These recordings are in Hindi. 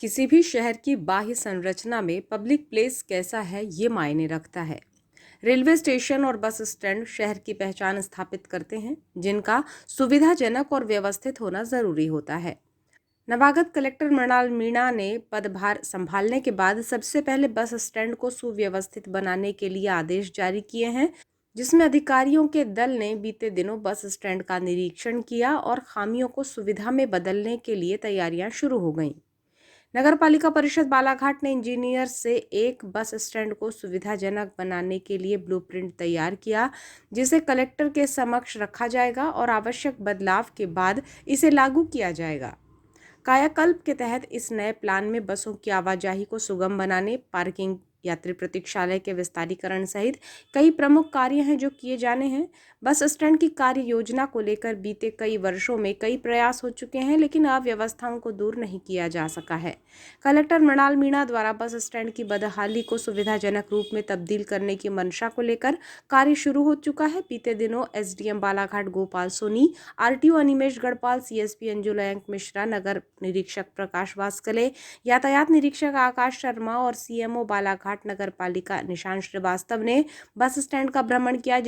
किसी भी शहर की बाह्य संरचना में पब्लिक प्लेस कैसा है ये मायने रखता है। रेलवे स्टेशन और बस स्टैंड शहर की पहचान स्थापित करते हैं, जिनका सुविधाजनक और व्यवस्थित होना जरूरी होता है। नवागत कलेक्टर मृणाल मीणा ने पदभार संभालने के बाद सबसे पहले बस स्टैंड को सुव्यवस्थित बनाने के लिए आदेश जारी किए हैं, जिसमें अधिकारियों के दल ने बीते दिनों बस स्टैंड का निरीक्षण किया और खामियों को सुविधा में बदलने के लिए तैयारियां शुरू हो गईं। नगर पालिका परिषद बालाघाट ने इंजीनियर से एक बस स्टैंड को सुविधाजनक बनाने के लिए ब्लूप्रिंट तैयार किया, जिसे कलेक्टर के समक्ष रखा जाएगा और आवश्यक बदलाव के बाद इसे लागू किया जाएगा। कायाकल्प के तहत इस नए प्लान में बसों की आवाजाही को सुगम बनाने, पार्किंग, यात्री प्रतीक्षालय के विस्तारीकरण सहित कई प्रमुख कार्य हैं जो किए जाने हैं। बस स्टैंड की कार्य योजना को लेकर बीते कई वर्षों में कई प्रयास हो चुके हैं, लेकिन अव्यवस्थाओं को दूर नहीं किया जा सका है। कलेक्टर मृणाल मीणा द्वारा बस स्टैंड की बदहाली को सुविधाजनक रूप में तब्दील करने की मंशा को लेकर कार्य शुरू हो चुका है। बीते दिनों SDM Balaghat Gopal Soni, RTO Animesh Garhpal, CSP Anjulyank Mishra, नगर निरीक्षक प्रकाश वास्कले, यातायात निरीक्षक आकाश शर्मा और सीएमओ बालाघाट नगर पालिका निशांत श्रीवास्तव ने बस स्टैंड का भ्रमण किया,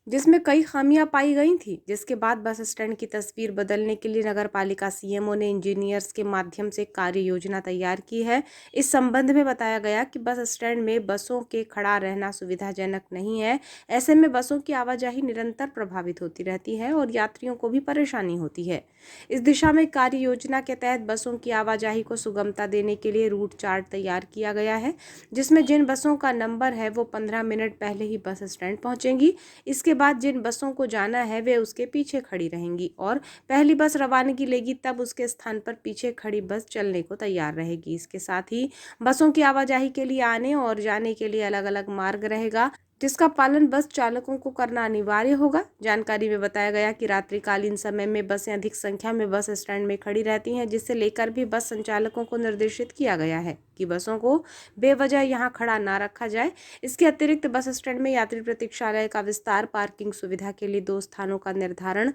जिसमें कई खामियां पाई गई थी। जिसके बाद बस स्टैंड की तस्वीर बदलने के लिए नगर पालिका सीएमओ ने इंजीनियर्स के माध्यम से कार्य योजना तैयार की है। इस संबंध में बताया गया कि बस स्टैंड में बसों के खड़ा रहना सुविधाजनक नहीं है। ऐसे में बसों की आवाजाही निरंतर प्रभावित होती रहती है और यात्रियों को भी परेशानी होती है। इस दिशा में कार्य योजना के तहत बसों की आवाजाही को सुगमता देने के लिए रूट चार्ट तैयार किया गया है, जिसमें जिन बसों का नंबर है वो 15 मिनट पहले ही बस स्टैंड पहुंचेंगी। इसके बाद जिन बसों को जाना है वे उसके पीछे खड़ी रहेंगी और पहली बस रवानगी लेगी तब उसके स्थान पर पीछे खड़ी बस चलने को तैयार रहेगी। इसके साथ ही बसों की आवाजाही के लिए आने और जाने के लिए अलग अलग मार्ग रहेगा, जिसका पालन बस चालकों को करना अनिवार्य होगा। जानकारी में बताया गया कि रात्रिकालीन समय में बसें अधिक संख्या में बस स्टैंड में खड़ी रहती हैं, जिससे लेकर भी बस संचालकों को निर्देशित किया गया है कि बसों को बेवजह यहां खड़ा ना रखा जाए। इसके अतिरिक्त बस स्टैंड में यात्री प्रतीक्षालय का विस्तार, पार्किंग सुविधा के लिए 2 स्थानों का निर्धारण,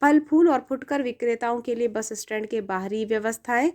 फल फूल और फुटकर विक्रेताओं के लिए बस स्टैंड के बाहरी व्यवस्थाएं,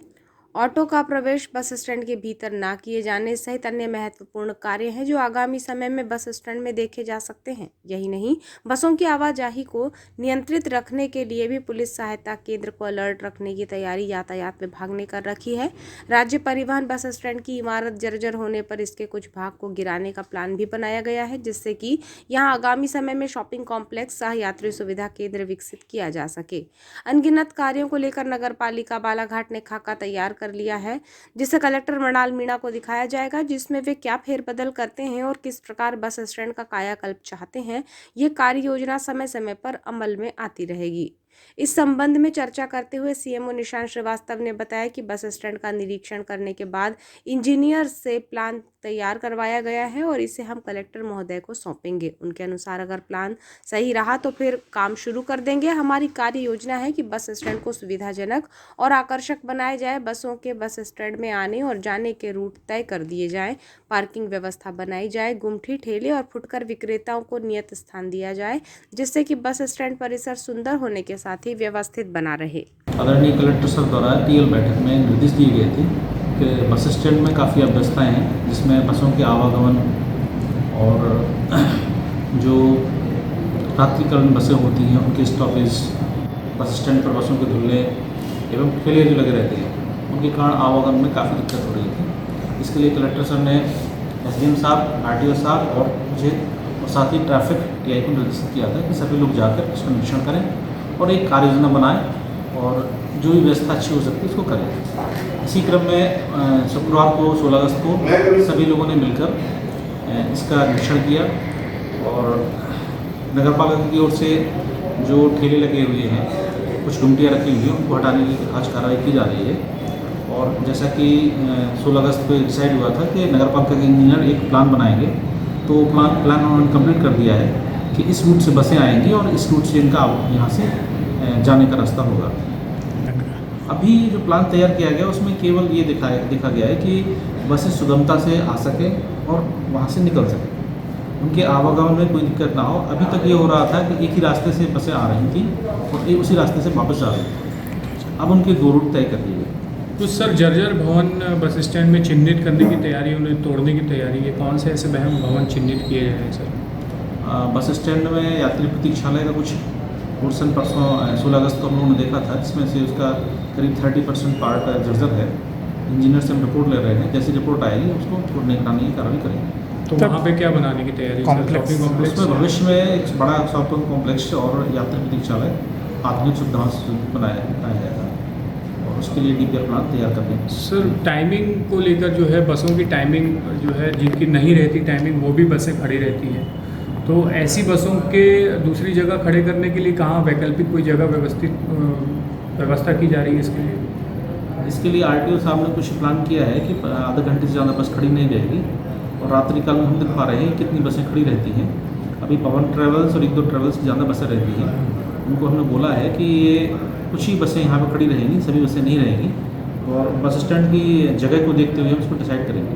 ऑटो का प्रवेश बस स्टैंड के भीतर ना किए जाने सहित अन्य महत्वपूर्ण कार्य हैं जो आगामी समय में बस स्टैंड में देखे जा सकते हैं। यही नहीं, बसों की आवाजाही को नियंत्रित रखने के लिए भी पुलिस सहायता केंद्र को अलर्ट रखने की तैयारी यातायात विभाग ने कर रखी है। राज्य परिवहन बस स्टैंड की इमारत जर्जर होने पर इसके कुछ भाग को गिराने का प्लान भी बनाया गया है, जिससे कि यहाँ आगामी समय में शॉपिंग कॉम्प्लेक्स सह यात्री सुविधा केंद्र विकसित किया जा सके। अनगिनत कार्यों को लेकर नगर पालिका बालाघाट ने खाका तैयार कर लिया है, जिसे कलेक्टर मृणाल मीणा को दिखाया जाएगा, जिसमें वे क्या फेरबदल करते हैं और किस प्रकार बस स्टैंड का कायाकल्प चाहते हैं। ये कार्य योजना समय समय पर अमल में आती रहेगी। इस संबंध में चर्चा करते हुए सीएमओ निशांत श्रीवास्तव ने बताया कि बस स्टैंड का निरीक्षण करने के बाद इंजीनियर से प्लान तैयार करवाया गया है और इसे हम कलेक्टर महोदय को सौंपेंगे। उनके अनुसार अगर प्लान सही रहा तो फिर काम शुरू कर देंगे। हमारी कार्य योजना है कि बस स्टैंड को सुविधाजनक और आकर्षक बनाया जाए, बसों के बस स्टैंड में आने और जाने के रूट तय कर दिए जाएं, पार्किंग व्यवस्था बनाई जाए, गुमठी, ठेले और फुटकर विक्रेताओं को नियत स्थान दिया जाए, जिससे कि बस स्टैंड परिसर सुंदर होने के साथ ही व्यवस्थित बना रहे। आदरणीय कलेक्टर सर द्वारा टीएल बैठक में निर्देश दिए गए थे कि बस स्टैंड में काफ़ी अव्यवस्थाएँ हैं, जिसमें बसों के आवागमन और जो रात्रिकालीन बसें होती हैं उनके स्टॉपेज, बस स्टैंड पर बसों के धुल्ले एवं ठेले जो लगे रहते हैं उनके कारण आवागमन में काफ़ी दिक्कत हो रही थी। इसके लिए कलेक्टर सर ने एसडीएम साहब, आरटीओ साहब और मुझे और साथ ही ट्रैफिक टीआई को निर्देशित किया था कि सभी लोग जाकर इसका निरीक्षण करें और एक कार्य योजना बनाएं और जो भी व्यवस्था अच्छी हो सकती है उसको करें। इसी क्रम में शुक्रवार को 16 अगस्त को सभी लोगों ने मिलकर इसका निरीक्षण किया और नगर पालिका की ओर से जो ठेले लगे हुए हैं, कुछ गुमटियाँ रखी हुई हैं, उनको हटाने की आज कार्रवाई की जा रही है। और जैसा कि 16 अगस्त को डिसाइड हुआ था कि नगर पालिका के इंजीनियर एक प्लान बनाएंगे, तो प्लान उन्होंने कंप्लीट कर दिया है कि इस रूट से बसें आएंगी और इस रूट से इनका यहाँ से जाने का रास्ता होगा। अभी जो प्लान तैयार किया गया उसमें केवल ये देखा गया है कि बसें सुगमता से आ सकें और वहाँ से निकल सकें, उनके आवागमन में कोई दिक्कत ना हो। अभी तक ये हो रहा था कि एक ही रास्ते से बसें आ रही थी और उसी रास्ते से वापस जा रही थी। अब उनके 2 रूट तय कर दिए गए। कुछ सर जर्जर भवन बस स्टैंड में चिन्हित करने की तैयारी, उन्हें तोड़ने की तैयारी है। कौन से ऐसे भवन चिन्हित किए गए हैं सर? बस स्टैंड में यात्री प्रतीक्षालय का कुछ पोर्सन परसों 16 अगस्त को हम लोगों ने देखा था, जिसमें से उसका करीब 30% पार्ट जर्जर है। इंजीनियर से हम रिपोर्ट ले रहे हैं, जैसी रिपोर्ट आएगी उसको तोड़ने कराने की कार्रवाई करेंगे। तो वहाँ पे क्या बनाने की तैयारी है सर? Shopping complex? उसमें भविष्य में एक बड़ा शॉपिंग कॉम्प्लेक्स और यात्री प्रतीक्षालय आधुनिक सुविधाओं से बनाया जाएगा और उसके लिए डीपीआर प्लान तैयार कर देंगे। सर टाइमिंग को लेकर जो है, बसों की टाइमिंग जो है, जिनकी नहीं रहती टाइमिंग वो भी बसें खड़ी रहती हैं, तो ऐसी बसों के दूसरी जगह खड़े करने के लिए कहाँ वैकल्पिक कोई जगह व्यवस्था की जा रही है इसके लिए? इसके लिए आरटीओ साहब ने कुछ प्लान किया है कि आधे घंटे से ज़्यादा बस खड़ी नहीं रहेगी और रात्रि काल में हम देख पा रहे हैं कितनी बसें खड़ी रहती हैं। अभी पवन ट्रेवल्स और एक दो ट्रेवल्स की ज़्यादा बसें रहती हैं। उनको हमने बोला है कि ये कुछ ही बसें यहाँ पर खड़ी रहेंगी, सभी बसें नहीं रहेंगी और बस स्टैंड की जगह को देखते हुए हम उसको डिसाइड करेंगे।